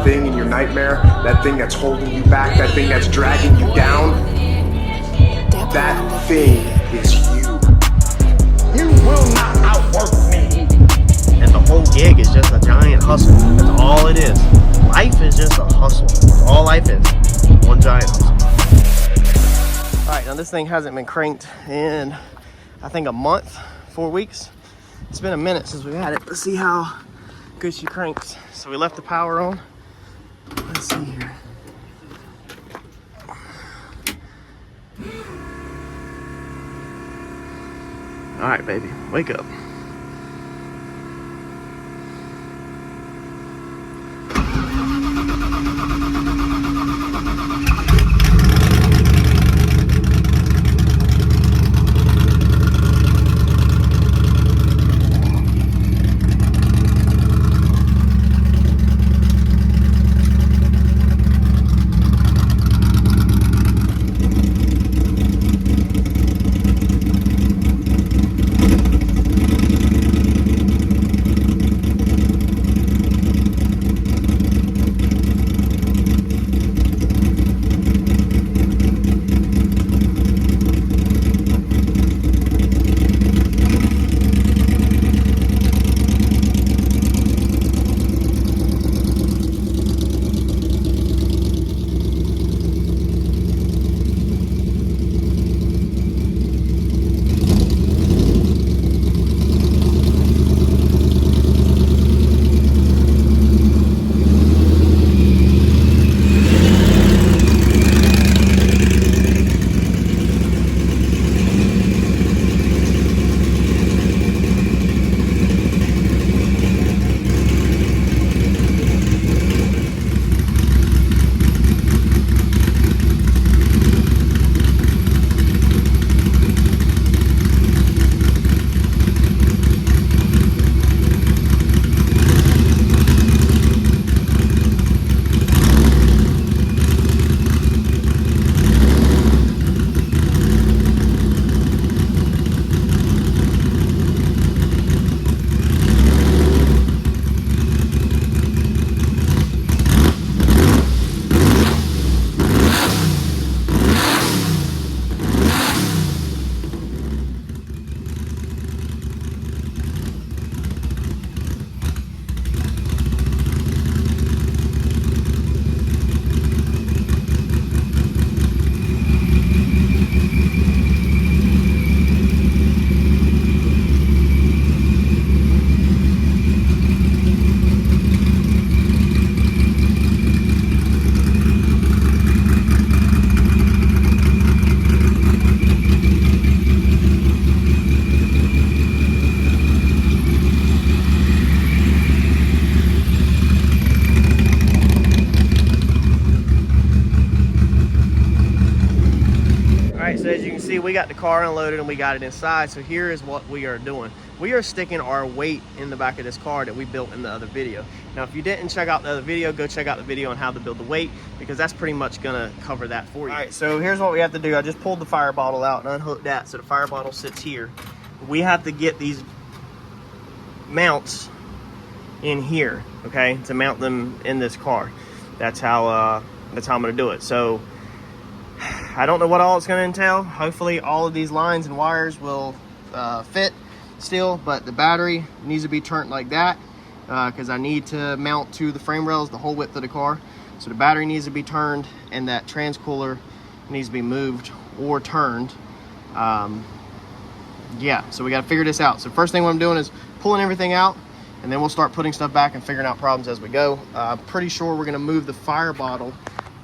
thing in your nightmare, that thing that's holding you back, that thing that's dragging you down, that thing is you. You will not outwork me. And the whole gig is just a giant hustle. That's all it is. Life is just a hustle. That's all life is. One giant hustle. All right, now this thing hasn't been cranked in, I think, a month, 4 weeks. It's been a minute since we've had it. Let's see how good she cranks. So we left the power on. Let's see here. All right, baby, wake up. So as you can see, we got the car unloaded and we got it inside. So here is what we are doing. We are sticking our weight in the back of this car that we built in the other video. Now, if you didn't check out the other video, go check out the video on how to build the weight, because that's pretty much gonna cover that for you. All right, so here's what we have to do. I just pulled the fire bottle out and unhooked that. So the fire bottle sits here. We have to get these mounts in here, okay, to mount them in this car. That's how I'm gonna do it. So I don't know what all it's going to entail. Hopefully all of these lines and wires will fit still, but the battery needs to be turned like that because I need to mount to the frame rails the whole width of the car. So the battery needs to be turned and that transcooler needs to be moved or turned. Yeah, so we got to figure this out. So first thing what I'm doing is pulling everything out, and then we'll start putting stuff back and figuring out problems as we go. I'm pretty sure we're going to move the fire bottle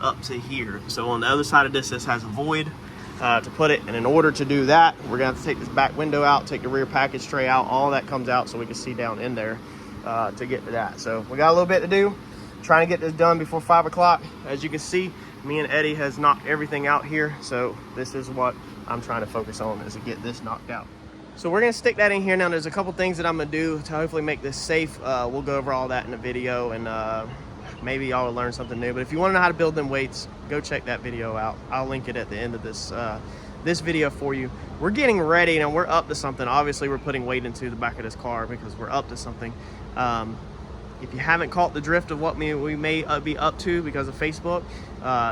up to here. So on the other side of this has a void to put it, and in order to do that, we're gonna have to take this back window out, take the rear package tray out, all that comes out so we can see down in there to get to that. So we got a little bit to do, trying to get this done before 5 o'clock. As you can see, me and Eddie has knocked everything out here, so this is what I'm trying to focus on, is to get this knocked out. So we're gonna stick that in here. Now there's a couple things that I'm gonna do to hopefully make this safe. We'll go over all that in the video, and maybe y'all will learn something new. But if you want to know how to build them weights, go check that video out. I'll link it at the end of this this video for you. We're getting ready and we're up to something. Obviously we're putting weight into the back of this car because we're up to something. If you haven't caught the drift of what we may be up to because of Facebook,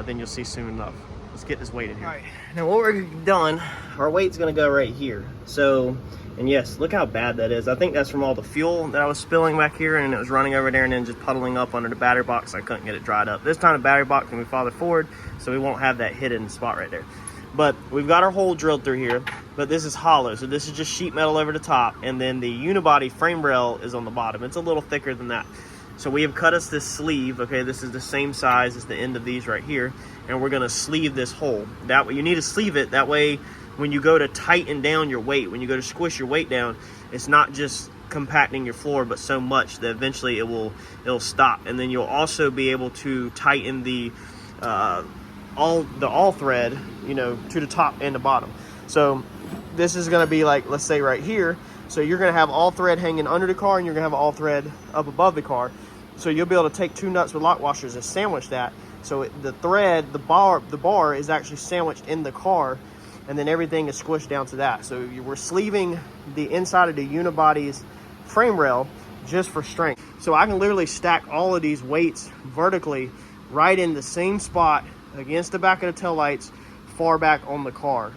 then you'll see soon enough. Let's get this weight in here. All right, now what we're done, our weight's gonna go right here. So, and yes, look how bad that is. I think that's from all the fuel that I was spilling back here, and it was running over there and then just puddling up under the battery box. I couldn't get it dried up. This time the battery box can be farther forward, so we won't have that hidden spot right there. But we've got our hole drilled through here, but this is hollow. So this is just sheet metal over the top, and then the unibody frame rail is on the bottom. It's a little thicker than that. So we have cut us this sleeve, okay? This is the same size as the end of these right here, and we're gonna sleeve this hole. That way, you need to sleeve it, that way when you go to tighten down your weight, when you go to squish your weight down, it's not just compacting your floor, but so much that eventually it'll stop. And then you'll also be able to tighten the all thread, you know, to the top and the bottom. So this is gonna be like, let's say right here, so you're gonna have all thread hanging under the car, and you're gonna have all thread up above the car. So you'll be able to take two nuts with lock washers and sandwich that. So the thread, the bar is actually sandwiched in the car, and then everything is squished down to that. So we're sleeving the inside of the unibody's frame rail just for strength. So I can literally stack all of these weights vertically right in the same spot against the back of the taillights, far back on the car.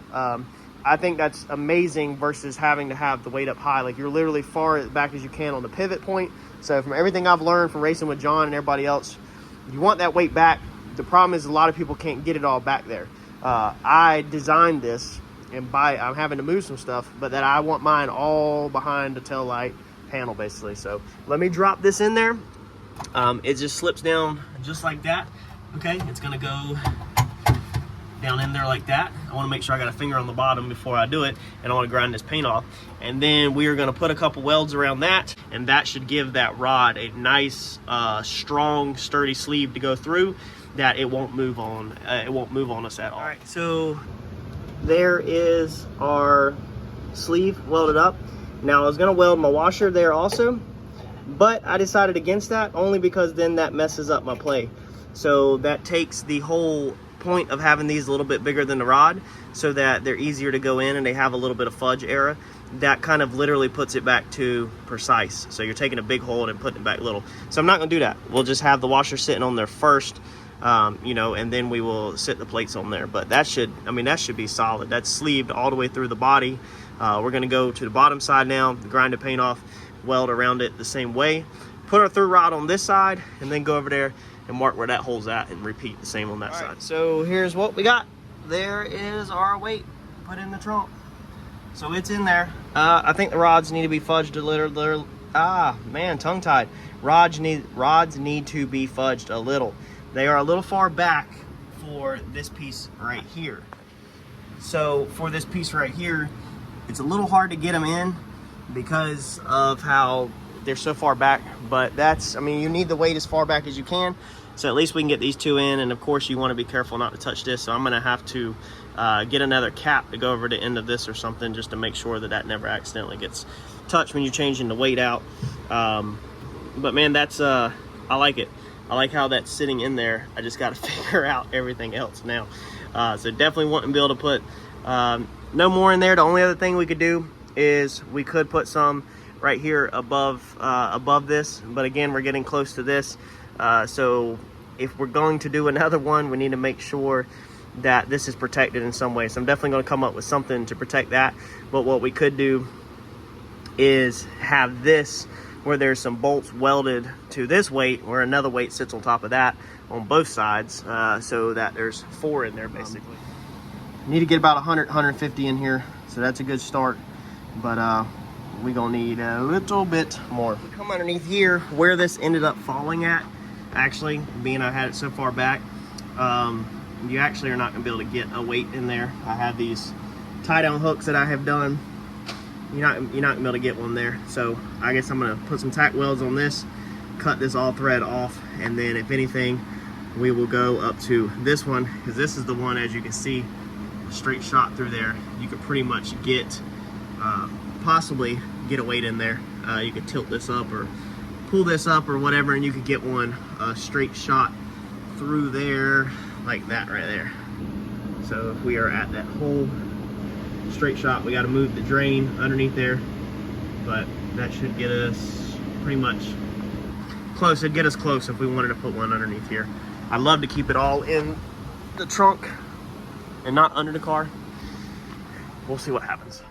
I think that's amazing versus having to have the weight up high. Like, you're literally far as back as you can on the pivot point. So from everything I've learned from racing with John and everybody else, you want that weight back. The problem is a lot of people can't get it all back there. I designed this, and I'm having to move some stuff, but that I want mine all behind the tail light panel basically. So let me drop this in there. It just slips down just like that. Okay, it's gonna go down in there like that. I want to make sure I got a finger on the bottom before I do it, and I want to grind this paint off. And then we are going to put a couple welds around that, and that should give that rod a nice strong sturdy sleeve to go through, that it won't move on us at all. All right, so there is our sleeve welded up. Now I was going to weld my washer there also, but I decided against that only because then that messes up my play. So that takes the whole point of having these a little bit bigger than the rod, so that they're easier to go in and they have a little bit of fudge area. That kind of literally puts it back to precise. So you're taking a big hole and putting it back little. So I'm not gonna do that. We'll just have the washer sitting on there first, you know, and then we will sit the plates on there. But that should be solid. That's sleeved all the way through the body. We're gonna go to the bottom side now, grind the paint off, weld around it the same way, put our through rod on this side, and then go over there and mark where that hole's at and repeat the same on that side. So here's what we got. There is our weight put in the trunk. So it's in there. I think the rods need to be fudged a little. Tongue-tied. Rods need to be fudged a little. They are a little far back for this piece right here. So for this piece right here, it's a little hard to get them in because of how they're so far back, but that's, I mean, you need the weight as far back as you can, so at least we can get these two in. And of course you want to be careful not to touch this, so I'm gonna have to get another cap to go over the end of this or something, just to make sure that that never accidentally gets touched when you're changing the weight out. But man, that's I like it. I like how that's sitting in there. I just got to figure out everything else now. So definitely wouldn't be able to put no more in there. The only other thing we could do is we could put some right here above this, but again, we're getting close to this, so if we're going to do another one, we need to make sure that this is protected in some way. So I'm definitely going to come up with something to protect that. But what we could do is have this where there's some bolts welded to this weight, where another weight sits on top of that on both sides, so that there's 4 in there basically. Need to get about 100, 150 in here, so that's a good start, but we're gonna need a little bit more. Come underneath here where this ended up falling at, actually, being I had it so far back, you actually are not gonna be able to get a weight in there. I have these tie down hooks that I have done. You're not gonna be able to get one there. So I guess I'm gonna put some tack welds on this, cut this all thread off, and then if anything, we will go up to this one, because this is the one, as you can see, straight shot through there. You could pretty much get possibly get a weight in there. You could tilt this up or pull this up or whatever, and you could get one straight shot through there like that right there. So if we are at that whole straight shot, we got to move the drain underneath there, but that should get us pretty much close. It'd get us close if we wanted to put one underneath here. I'd love to keep it all in the trunk and not under the car. We'll see what happens.